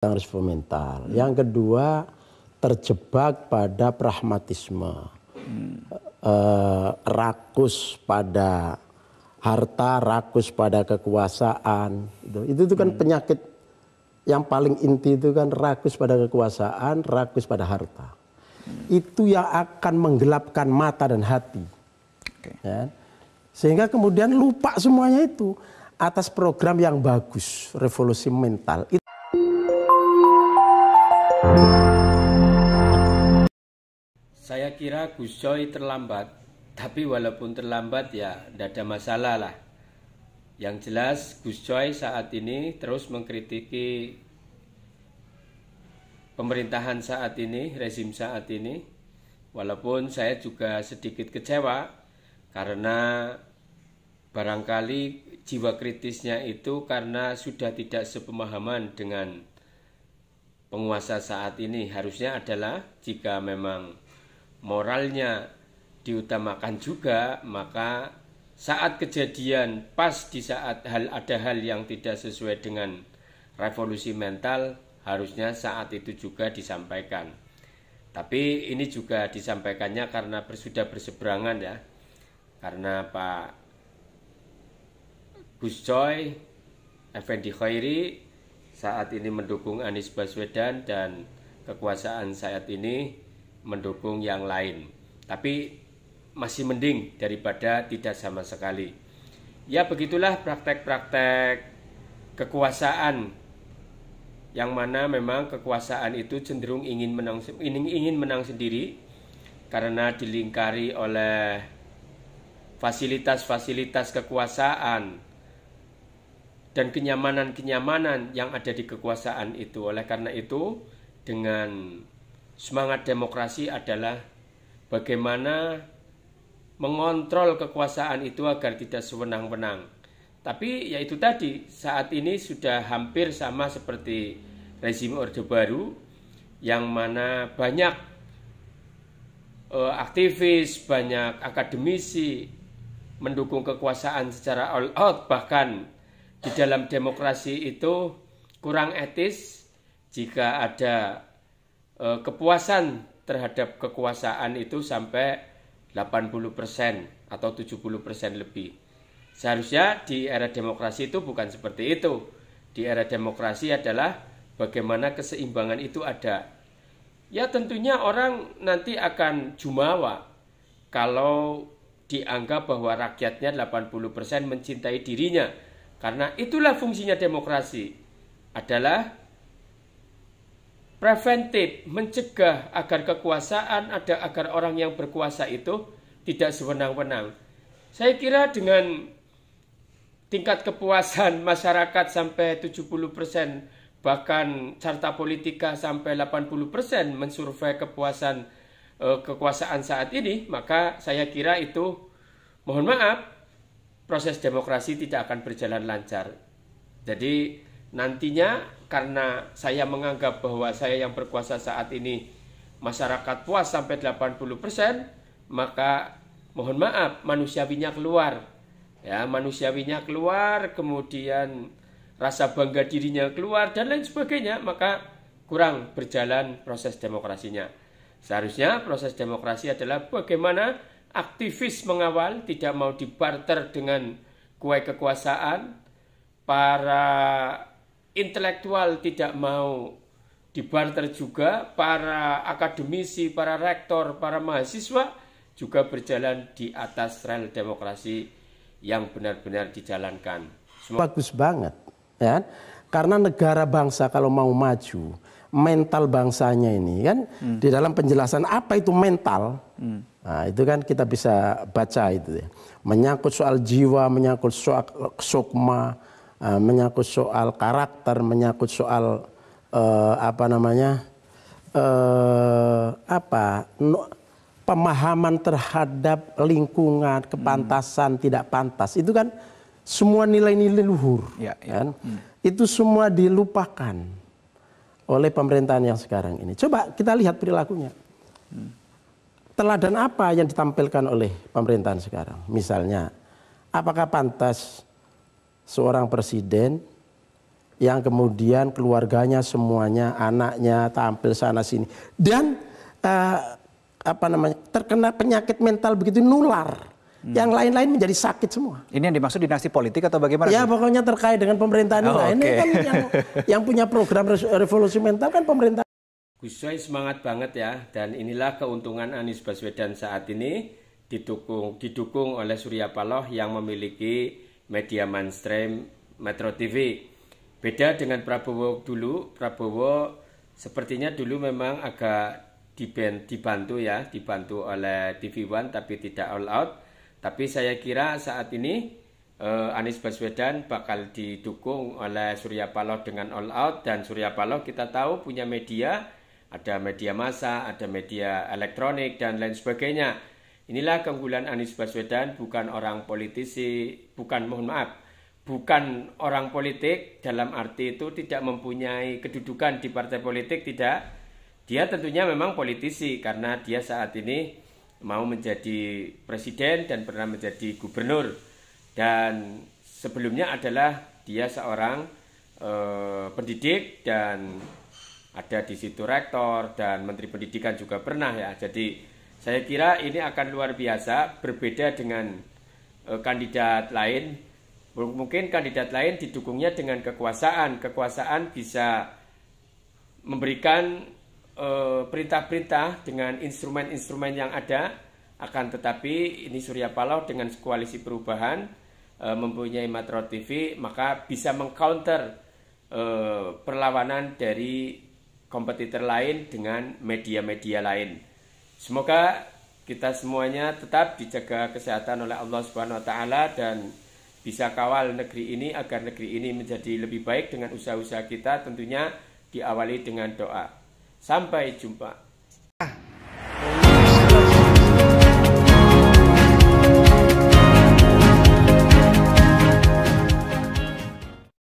Yang risiko mental. Yang kedua, terjebak pada pragmatisme, rakus pada harta, rakus pada kekuasaan. Itu kan penyakit yang paling inti, itu kan rakus pada kekuasaan, rakus pada harta. Itu yang akan menggelapkan mata dan hati. Ya. Sehingga kemudian lupa semuanya itu atas program yang bagus, revolusi mental. Saya kira Gus Coy terlambat, tapi walaupun terlambat ya tidak ada masalah lah. Yang jelas Gus Coy saat ini terus mengkritiki pemerintahan saat ini, rezim saat ini. Walaupun saya juga sedikit kecewa karena barangkali jiwa kritisnya itu karena sudah tidak sepemahaman dengan penguasa saat ini. Harusnya adalah jika memang moralnya diutamakan juga, maka saat kejadian pas di saat ada hal yang tidak sesuai dengan revolusi mental, harusnya saat itu juga disampaikan. Tapi ini juga disampaikannya karena sudah berseberangan ya, karena Pak Gus Coy Effendi Khairi saat ini mendukung Anies Baswedan dan kekuasaan saat ini mendukung yang lain, tapi masih mending daripada tidak sama sekali. Ya begitulah praktek-praktek kekuasaan, yang mana memang kekuasaan itu cenderung ingin menang sendiri karena dilingkari oleh fasilitas-fasilitas kekuasaan dan kenyamanan-kenyamanan yang ada di kekuasaan itu. Oleh karena itu, dengan semangat demokrasi adalah bagaimana mengontrol kekuasaan itu agar tidak sewenang-wenang. Tapi ya itu tadi, saat ini sudah hampir sama seperti rezim Orde Baru, yang mana banyak aktivis, banyak akademisi mendukung kekuasaan secara all out. Bahkan di dalam demokrasi itu kurang etis jika ada kepuasan terhadap kekuasaan itu sampai 80% atau 70% lebih. Seharusnya di era demokrasi itu bukan seperti itu. Di era demokrasi adalah bagaimana keseimbangan itu ada. Ya tentunya orang nanti akan jumawa kalau dianggap bahwa rakyatnya 80% mencintai dirinya. Karena itulah fungsinya demokrasi, adalah preventif, mencegah agar kekuasaan ada, agar orang yang berkuasa itu tidak sewenang-wenang. Saya kira dengan tingkat kepuasan masyarakat sampai 70%, bahkan Carta Politika sampai 80% mensurvei kepuasan kekuasaan saat ini, maka saya kira itu, mohon maaf, proses demokrasi tidak akan berjalan lancar. Jadi nantinya karena saya menganggap bahwa saya yang berkuasa saat ini masyarakat puas sampai 80%, maka mohon maaf manusiawinya keluar. Ya, manusiawinya keluar, kemudian rasa bangga dirinya keluar dan lain sebagainya, maka kurang berjalan proses demokrasinya. Seharusnya proses demokrasi adalah bagaimana aktivis mengawal, tidak mau dibarter dengan kue kekuasaan, para intelektual tidak mau dibarter juga, para akademisi, para rektor, para mahasiswa juga berjalan di atas rel demokrasi yang benar-benar dijalankan. Bagus banget, ya. Karena negara bangsa kalau mau maju, mental bangsanya ini kan di dalam penjelasan apa itu mental, nah, itu kan kita bisa baca itu ya. Menyangkut soal jiwa, menyangkut soal sukma, menyangkut soal karakter, menyangkut soal pemahaman terhadap lingkungan, kepantasan, tidak pantas. Itu kan semua nilai-nilai luhur. Kan? Itu semua dilupakan oleh pemerintahan yang sekarang ini. Coba kita lihat perilakunya. Teladan apa yang ditampilkan oleh pemerintahan sekarang? Misalnya, apakah pantas seorang presiden yang kemudian keluarganya semuanya, anaknya tampil sana sini, dan terkena penyakit mental begitu nular. Yang lain-lain menjadi sakit semua. Ini yang dimaksud dinasti politik atau bagaimana? Ya pokoknya terkait dengan pemerintahan lain. Ini kan yang punya program revolusi mental kan pemerintah. Gus Coy semangat banget ya, dan inilah keuntungan Anies Baswedan saat ini didukung oleh Surya Paloh yang memiliki media mainstream Metro TV. Beda dengan Prabowo dulu, Prabowo sepertinya dulu memang agak dibantu oleh TV One tapi tidak all out. Tapi saya kira saat ini Anies Baswedan bakal didukung oleh Surya Paloh dengan all out, dan Surya Paloh kita tahu punya media, ada media massa, ada media elektronik dan lain sebagainya. Inilah keunggulan Anies Baswedan, bukan orang politisi, bukan orang politik dalam arti itu tidak mempunyai kedudukan di partai politik, tidak. Dia tentunya memang politisi karena dia saat ini mau menjadi presiden dan pernah menjadi gubernur, dan sebelumnya adalah dia seorang pendidik dan ada di situ rektor dan menteri pendidikan juga pernah ya. Jadi saya kira ini akan luar biasa, berbeda dengan kandidat lain. Mungkin kandidat lain didukungnya dengan kekuasaan bisa memberikan perintah-perintah dengan instrumen-instrumen yang ada, akan tetapi ini Surya Paloh dengan koalisi perubahan mempunyai Metro TV, maka bisa mengcounter perlawanan dari kompetitor lain dengan media-media lain. Semoga kita semuanya tetap dijaga kesehatan oleh Allah Subhanahu wa taala dan bisa kawal negeri ini agar negeri ini menjadi lebih baik dengan usaha-usaha kita, tentunya diawali dengan doa. Sampai jumpa.